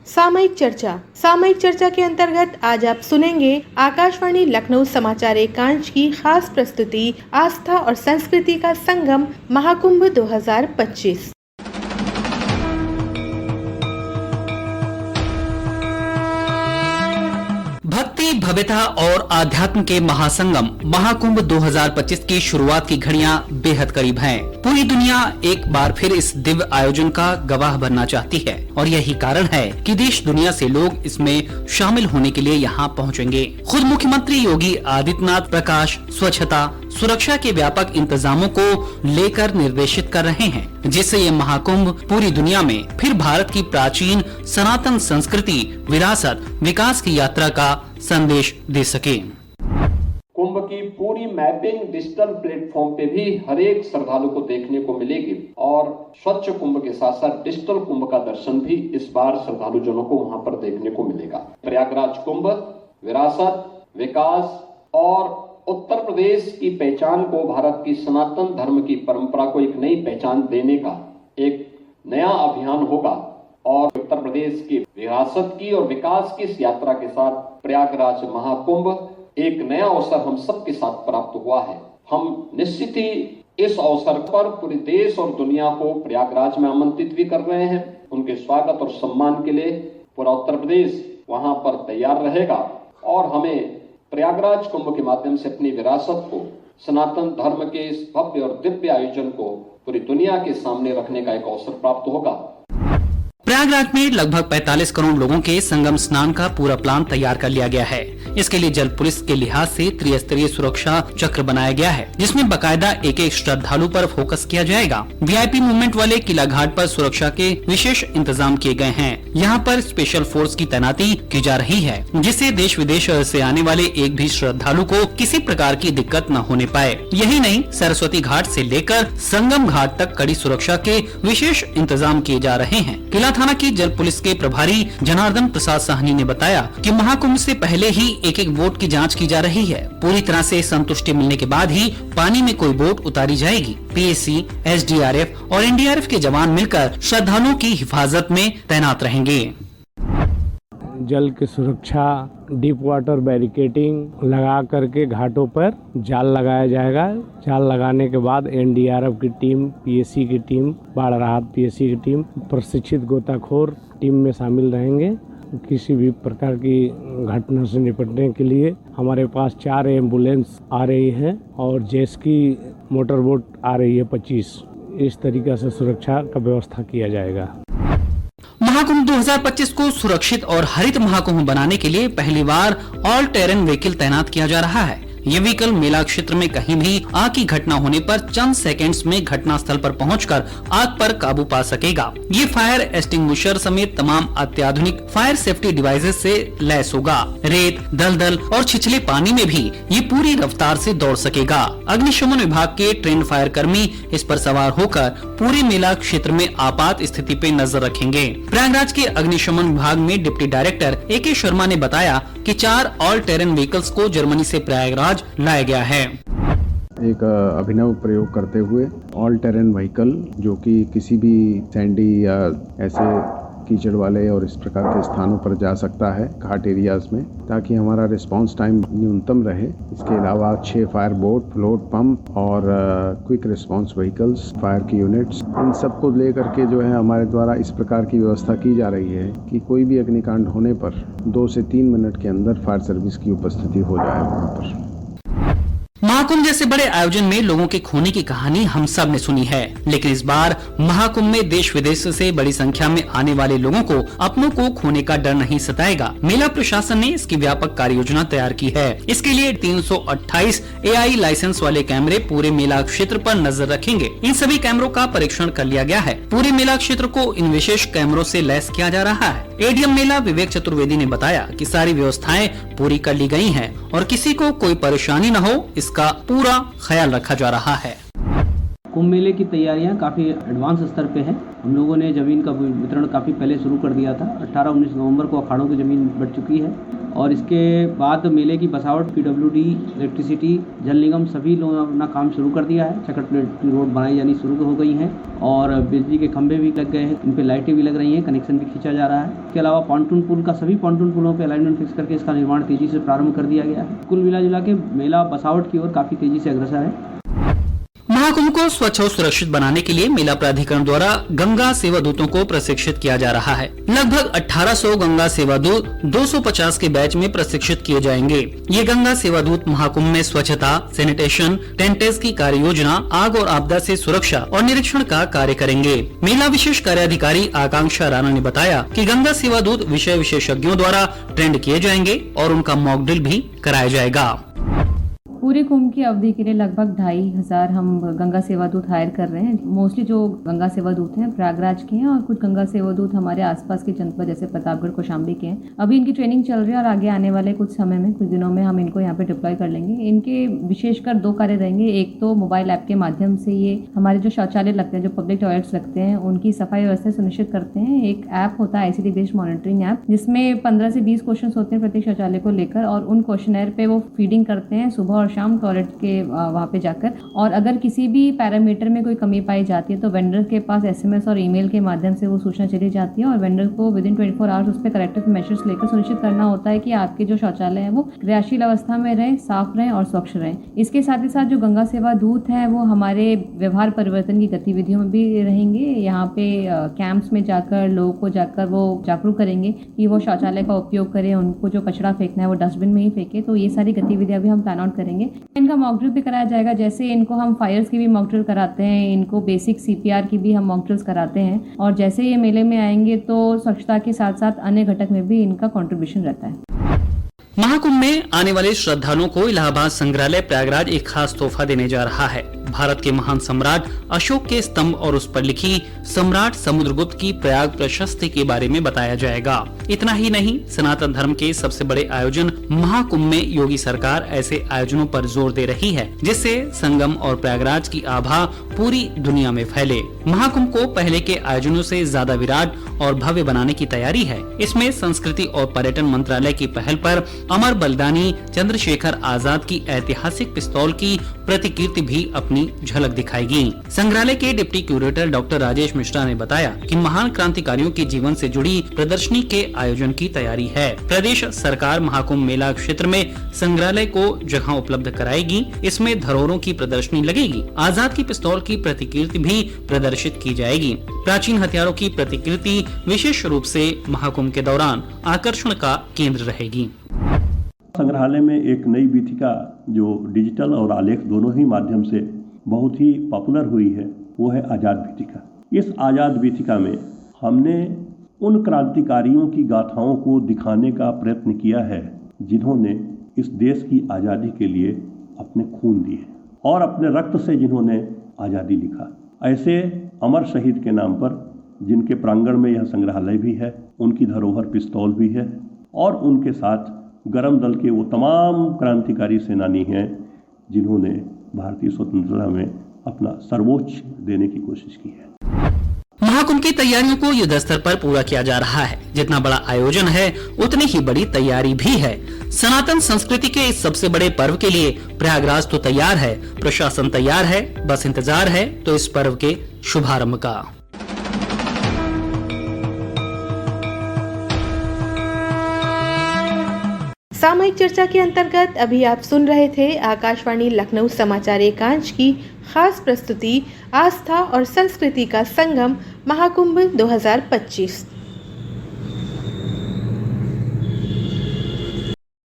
सामयिक चर्चा के अंतर्गत आज आप सुनेंगे आकाशवाणी लखनऊ समाचार एकांश की खास प्रस्तुति आस्था और संस्कृति का संगम महाकुंभ 2025। भक्ति, भव्यता और आध्यात्म के महासंगम महाकुंभ 2025 की शुरुआत की घड़ियां बेहद करीब हैं। पूरी दुनिया एक बार फिर इस दिव्य आयोजन का गवाह बनना चाहती है और यही कारण है कि देश दुनिया से लोग इसमें शामिल होने के लिए यहाँ पहुँचेंगे। खुद मुख्यमंत्री योगी आदित्यनाथ प्रकाश, स्वच्छता, सुरक्षा के व्यापक इंतजामों को लेकर निर्देशित कर रहे हैं, जिससे ये महाकुंभ पूरी दुनिया में फिर भारत की प्राचीन सनातन संस्कृति, विरासत, विकास की यात्रा का संदेश दे सके। कुंभ की पूरी मैपिंग डिजिटल प्लेटफॉर्म पे भी हर एक श्रद्धालु को देखने को मिलेगी और स्वच्छ कुंभ के साथ साथ डिजिटल कुंभ का दर्शन भी इस बार श्रद्धालु जनों को वहां पर देखने को मिलेगा। प्रयागराज कुंभ विरासत, विकास और उत्तर प्रदेश की पहचान को, भारत की सनातन धर्म की परंपरा को एक नई पहचान देने का एक नया अभियान होगा और उत्तर प्रदेश की विरासत की और विकास की इस यात्रा के साथ प्रयागराज महाकुंभ एक नया अवसर हम सबके साथ प्राप्त हुआ है। हम निश्चित ही इस अवसर पर पूरे देश और दुनिया को प्रयागराज में आमंत्रित भी कर रहे हैं। उनके स्वागत और सम्मान के लिए पूरा उत्तर प्रदेश वहां पर तैयार रहेगा और हमें प्रयागराज कुंभ के माध्यम से अपनी विरासत को, सनातन धर्म के इस भव्य और दिव्य आयोजन को पूरी दुनिया के सामने रखने का एक अवसर प्राप्त होगा। प्रयागराज में लगभग 45 करोड़ लोगों के संगम स्नान का पूरा प्लान तैयार कर लिया गया है। इसके लिए जल पुलिस के लिहाज से त्रिस्तरीय सुरक्षा चक्र बनाया गया है, जिसमें बकायदा एक एक श्रद्धालु पर फोकस किया जाएगा। वीआईपी मूवमेंट वाले किला घाट पर सुरक्षा के विशेष इंतजाम किए गए हैं। यहाँ पर स्पेशल फोर्स की तैनाती की जा रही है, जिससे देश विदेश से आने वाले एक भी श्रद्धालु को किसी प्रकार की दिक्कत न होने पाए। यही नहीं, सरस्वती घाट से लेकर संगम घाट तक कड़ी सुरक्षा के विशेष इंतजाम किए जा रहे हैं। किला थाना की जल पुलिस के प्रभारी जनार्दन प्रसाद साहनी ने बताया कि महाकुंभ से पहले ही एक एक बोट की जांच की जा रही है। पूरी तरह से संतुष्टि मिलने के बाद ही पानी में कोई बोट उतारी जाएगी। पीएसी, एसडीआरएफ और एनडीआरएफ के जवान मिलकर श्रद्धालुओं की हिफाजत में तैनात रहेंगे। जल की सुरक्षा, डीप वाटर बैरिकेडिंग लगा करके घाटों पर जाल लगाया जाएगा। जाल लगाने के बाद एनडीआरएफ की टीम, पीएसी की टीम, बाढ़ राहत पीएसी की टीम, प्रशिक्षित गोताखोर टीम में शामिल रहेंगे। किसी भी प्रकार की घटना से निपटने के लिए हमारे पास 4 एम्बुलेंस आ रही है और जेस की मोटर बोट आ रही है 25। इस तरीके से सुरक्षा का व्यवस्था किया जाएगा। महाकुंभ 2025 को सुरक्षित और हरित महाकुंभ बनाने के लिए पहली बार ऑल टेरेन व्हीकल तैनात किया जा रहा है। ये व्हीकल मेला क्षेत्र में कहीं भी आग की घटना होने पर चंद सेकंड्स में घटना स्थल पर पहुंचकर आग पर काबू पा सकेगा। ये फायर एक्सटिंग्विशर समेत तमाम अत्याधुनिक फायर सेफ्टी डिवाइसेस से लैस होगा। रेत, दलदल और छिछले पानी में भी ये पूरी रफ्तार से दौड़ सकेगा। अग्निशमन विभाग के ट्रेंड फायर कर्मी इस पर सवार होकर पूरे मेला क्षेत्र में आपात स्थिति पे नजर रखेंगे। प्रयागराज के अग्निशमन विभाग में डिप्टी डायरेक्टर AK शर्मा ने बताया कि 4 ऑल टेरेन व्हीकल्स को जर्मनी से प्रयागराज लाया गया है। एक अभिनव प्रयोग करते हुए ऑल टेरेन व्हीकल जो कि किसी भी सैंडी या ऐसे कीचड़ वाले और इस प्रकार के स्थानों पर जा सकता है घाट एरियाज में, ताकि हमारा रिस्पांस टाइम न्यूनतम रहे। इसके अलावा 6 फायर बोट, फ्लोट पंप और क्विक रिस्पांस व्हीकल्स, फायर की यूनिट्स, इन सबको लेकर के जो है हमारे द्वारा इस प्रकार की व्यवस्था की जा रही है कि कोई भी अग्निकांड होने पर 2 से 3 मिनट के अंदर फायर सर्विस की उपस्थिति हो जाए वहाँ पर। महाकुंभ जैसे बड़े आयोजन में लोगों के खोने की कहानी हम सब ने सुनी है, लेकिन इस बार महाकुंभ में देश विदेश से बड़ी संख्या में आने वाले लोगों को अपनों को खोने का डर नहीं सताएगा। मेला प्रशासन ने इसकी व्यापक कार्य योजना तैयार की है। इसके लिए 328 AI लाइसेंस वाले कैमरे पूरे मेला क्षेत्र पर नजर रखेंगे। इन सभी कैमरों का परीक्षण कर लिया गया है। पूरे मेला क्षेत्र को इन विशेष कैमरों से लैस किया जा रहा है। एडीएम मेला विवेक चतुर्वेदी ने बताया कि सारी व्यवस्थाएं पूरी कर ली गई हैं और किसी को कोई परेशानी न हो, इसका पूरा ख्याल रखा जा रहा है। कुंभ मेले की तैयारियां काफ़ी एडवांस स्तर पे हैं। हम लोगों ने ज़मीन का वितरण काफ़ी पहले शुरू कर दिया था। 18-19 नवंबर को अखाड़ों की ज़मीन बढ़ चुकी है और इसके बाद मेले की बसावट PWD, इलेक्ट्रिसिटी, जल निगम सभी लोगों ने अपना काम शुरू कर दिया है। चकट प्लेट की रोड बनाई जानी शुरू हो गई हैं और बिजली के खंभे भी लग गए हैं, इन पे लाइटें भी लग रही हैं, कनेक्शन भी खींचा जा रहा है। इसके अलावा पॉन्टून पुल का सभी पॉन्टून पुलों पर अलाइनमेंट फिक्स करके इसका निर्माण तेज़ी से प्रारंभ कर दिया गया है। कुल मिला के मेला बसावट की ओर काफ़ी तेज़ी से अग्रसर है। महाकुंभ को स्वच्छ और सुरक्षित बनाने के लिए मेला प्राधिकरण द्वारा गंगा सेवा दूतों को प्रशिक्षित किया जा रहा है। लगभग 1800 गंगा सेवा दूत 250 के बैच में प्रशिक्षित किए जाएंगे। ये गंगा सेवा दूत महाकुंभ में स्वच्छता, सैनिटेशन, टेंटेज की कार्य योजना, आग और आपदा से सुरक्षा और निरीक्षण का कार्य करेंगे। मेला विशेष कार्याधिकारी आकांक्षा राणा ने बताया कि गंगा सेवा दूत विषय विशेषज्ञों द्वारा ट्रेंड किए जाएंगे और उनका मॉक ड्रिल भी कराया जाएगा। पूरे कुंभ की अवधि के लिए लगभग 2500 हम गंगा सेवा दूत हायर कर रहे हैं। मोस्टली जो गंगा सेवा दूत हैं प्रयागराज के हैं और कुछ गंगा सेवा दूत हमारे आसपास के जनपद जैसे प्रतापगढ़, कौशाम्बी के हैं। अभी इनकी ट्रेनिंग चल रही है और आगे आने वाले कुछ समय में, कुछ दिनों में हम इनको यहाँ पे डिप्लॉय कर लेंगे। इनके विशेषकर 2 कार्य रहेंगे। एक तो मोबाइल ऐप के माध्यम से ये हमारे जो शौचालय लगते हैं, जो पब्लिक टॉयलेट्स लगते हैं, उनकी सफाई व्यवस्था सुनिश्चित करते हैं। एक ऐप होता है ICT बेस्ड मॉनिटरिंग ऐप, जिसमें 15 से 20 क्वेश्चन होते हैं प्रत्येक शौचालय को लेकर और उन क्वेश्चनर पे वो फीडिंग करते हैं सुबह और शाम टॉयलेट के वहाँ पे जाकर। और अगर किसी भी पैरामीटर में कोई कमी पाई जाती है तो वेंडर के पास SMS और ईमेल के माध्यम से वो सूचना चली जाती है और वेंडर को विदिन 24 आवर्स उस पर करेक्टिव मेजर्स लेकर सुनिश्चित करना होता है कि आपके जो शौचालय है वो क्रियाशील अवस्था में रहे, साफ रहें और स्वच्छ रहें। इसके साथ ही साथ जो गंगा सेवा दूत हैं वो हमारे व्यवहार परिवर्तन की गतिविधियों में भी रहेंगे। यहाँ पे कैंप्स में जाकर लोगों को जाकर वो जागरूक करेंगे कि वो शौचालय का उपयोग करें, उनको जो कचरा फेंकना है वो डस्टबिन में ही फेंके। तो ये सारी गतिविधियाँ भी हम प्लान आउट करेंगे। इनका मॉक ड्रिल भी कराया जाएगा। जैसे इनको हम फायर्स की भी मॉक ड्रिल कराते हैं, इनको बेसिक CPR की भी हम मॉक ड्रिल्स कराते हैं और जैसे ये मेले में आएंगे तो स्वच्छता के साथ साथ अन्य घटक में भी इनका कंट्रीब्यूशन रहता है। महाकुंभ में आने वाले श्रद्धालुओं को इलाहाबाद संग्रहालय प्रयागराज एक खास तोहफा देने जा रहा है। भारत के महान सम्राट अशोक के स्तंभ और उस पर लिखी सम्राट समुद्रगुप्त की प्रयाग प्रशस्ति के बारे में बताया जाएगा। इतना ही नहीं, सनातन धर्म के सबसे बड़े आयोजन महाकुंभ में योगी सरकार ऐसे आयोजनों पर जोर दे रही है जिससे संगम और प्रयागराज की आभा पूरी दुनिया में फैले। महाकुंभ को पहले के आयोजनों से ज्यादा विराट और भव्य बनाने की तैयारी है। इसमें संस्कृति और पर्यटन मंत्रालय की पहल पर अमर बलिदानी चंद्रशेखर आजाद की ऐतिहासिक पिस्तौल की प्रतिकीर्ति भी अपनी झलक दिखाएगी। संग्रहालय के deputy curator doctor Rajesh Mishra ने बताया कि महान क्रांतिकारियों के जीवन से जुड़ी प्रदर्शनी के आयोजन की तैयारी है। प्रदेश सरकार महाकुंभ मेला क्षेत्र में संग्रहालय को जगह उपलब्ध कराएगी। इसमें धरोहरों की प्रदर्शनी लगेगी। आजाद की पिस्तौल की प्रतिकीर्ति भी प्रदर्शित की जाएगी। प्राचीन हथियारों की प्रतिकीर्ति विशेष रूप से महाकुंभ के दौरान आकर्षण का केंद्र रहेगी। संग्रहालय में एक नई वीथिका जो डिजिटल और आलेख दोनों ही माध्यम से बहुत ही पॉपुलर हुई है वो है आज़ाद वीथिका। इस आज़ाद वीथिका में हमने उन क्रांतिकारियों की गाथाओं को दिखाने का प्रयत्न किया है जिन्होंने इस देश की आज़ादी के लिए अपने खून दिए और अपने रक्त से जिन्होंने आज़ादी लिखा। ऐसे अमर शहीद के नाम पर जिनके प्रांगण में यह संग्रहालय भी है, उनकी धरोहर पिस्तौल भी है और उनके साथ गरम दल के वो तमाम क्रांतिकारी सेनानी हैं जिन्होंने भारतीय स्वतंत्रता में अपना सर्वोच्च देने की कोशिश की है। महाकुंभ की तैयारियों को युद्ध स्तर पर पूरा किया जा रहा है। जितना बड़ा आयोजन है उतनी ही बड़ी तैयारी भी है। सनातन संस्कृति के इस सबसे बड़े पर्व के लिए प्रयागराज तो तैयार है, प्रशासन तैयार है, बस इंतजार है तो इस पर्व के शुभारंभ का। सामयिक चर्चा के अंतर्गत अभी आप सुन रहे थे आकाशवाणी लखनऊ समाचार एकांश की खास प्रस्तुति आस्था और संस्कृति का संगम महाकुंभ 2025।